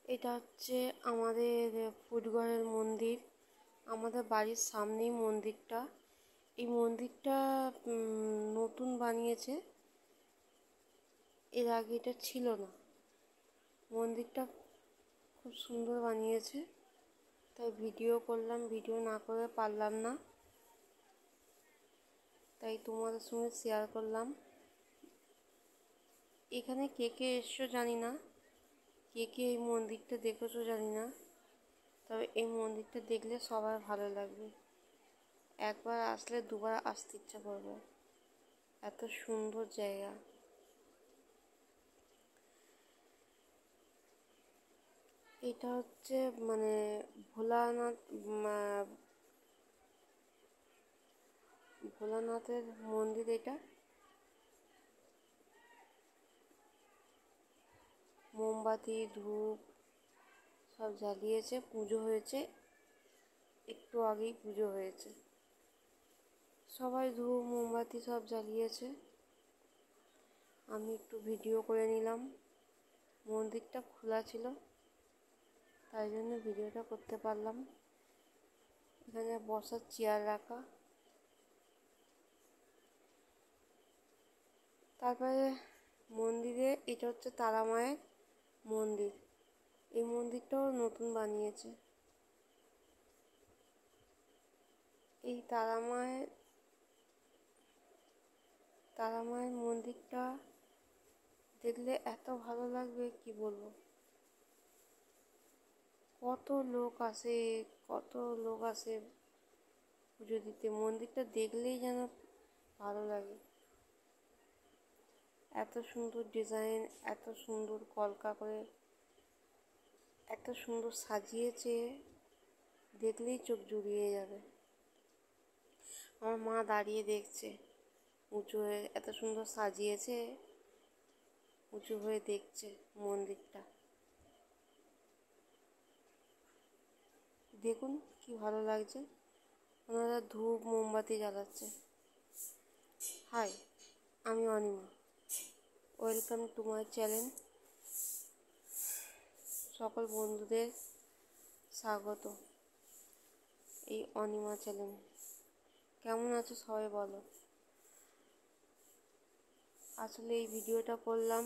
এটা হচ্ছে আমাদের ফুটঘরের মন্দির। আমাদের বাড়ির সামনেই মন্দিরটা। এই মন্দিরটা নতুন বানিয়েছে, এর আগে এটা ছিল না। মন্দিরটা খুব সুন্দর বানিয়েছে, তাই ভিডিও করলাম, ভিডিও না করে পারলাম না, তাই তোমাদের সঙ্গে শেয়ার করলাম। এখানে কে কে এসছো জানি না, কে কে এই মন্দিরটা দেখেছো জানি না, তবে এই মন্দিরটা দেখলে সবার ভালো লাগবে। একবার আসলে দুবার আসতে ইচ্ছা করবে, এত সুন্দর জায়গা। এটা হচ্ছে মানে ভোলানাথ ভোলানাথের মন্দির। এটা মোমবাতি ধূপ সব জ্বালিয়েছে, পুজো হয়েছে, একটু আগেই পুজো হয়েছে। সবাই ধূপ মোমবাতি সব জ্বালিয়েছে, আমি একটু ভিডিও করে নিলাম। মন্দিরটা খোলা ছিল, তাই জন্য ভিডিওটা করতে পারলাম। এখানে বসার চেয়ার রাখা। তারপরে মন্দিরে, এটা হচ্ছে তারা মায়ের মন্দির। এই মন্দিরটাও নতুন বানিয়েছে। এই তারা মায়ের মন্দিরটা দেখলে এত ভালো লাগবে কি বলবো। কত লোক আসে, কত লোক আসে পুজো দিতে। মন্দিরটা দেখলেই যেন ভালো লাগে। এত সুন্দর ডিজাইন, এত সুন্দর কলকা করে, এত সুন্দর সাজিয়েছে, দেখলেই চোখ জুড়িয়ে যাবে। আমার মা দাঁড়িয়ে দেখছে, উঁচু হয়ে, এত সুন্দর সাজিয়েছে, উঁচু হয়ে দেখছে মন্দিরটা। দেখুন কি ভালো লাগছে। ওনারা ধূপ মোমবাতি জ্বালাচ্ছে। হাই, আমি Anima, welcome to my channel. সকল বন্ধুদের স্বাগত এই অনিমা চ্যানেল। কেমন আছো সবাই বলো। আসলে এই ভিডিওটা করলাম,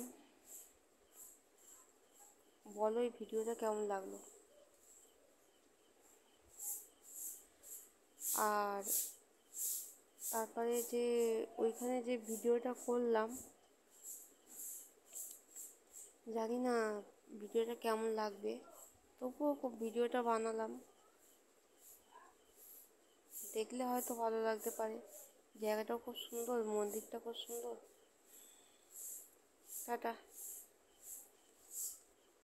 বলো এই ভিডিওটা কেমন লাগলো। আর তারপরে যে ওইখানে যে ভিডিওটা করলাম, জানি না ভিডিওটা কেমন লাগবে, তবুও ভিডিওটা বানালাম, দেখলে হয়তো ভালো লাগতে পারে। জায়গাটাও খুব সুন্দর, মন্দিরটা খুব সুন্দর। টাটা।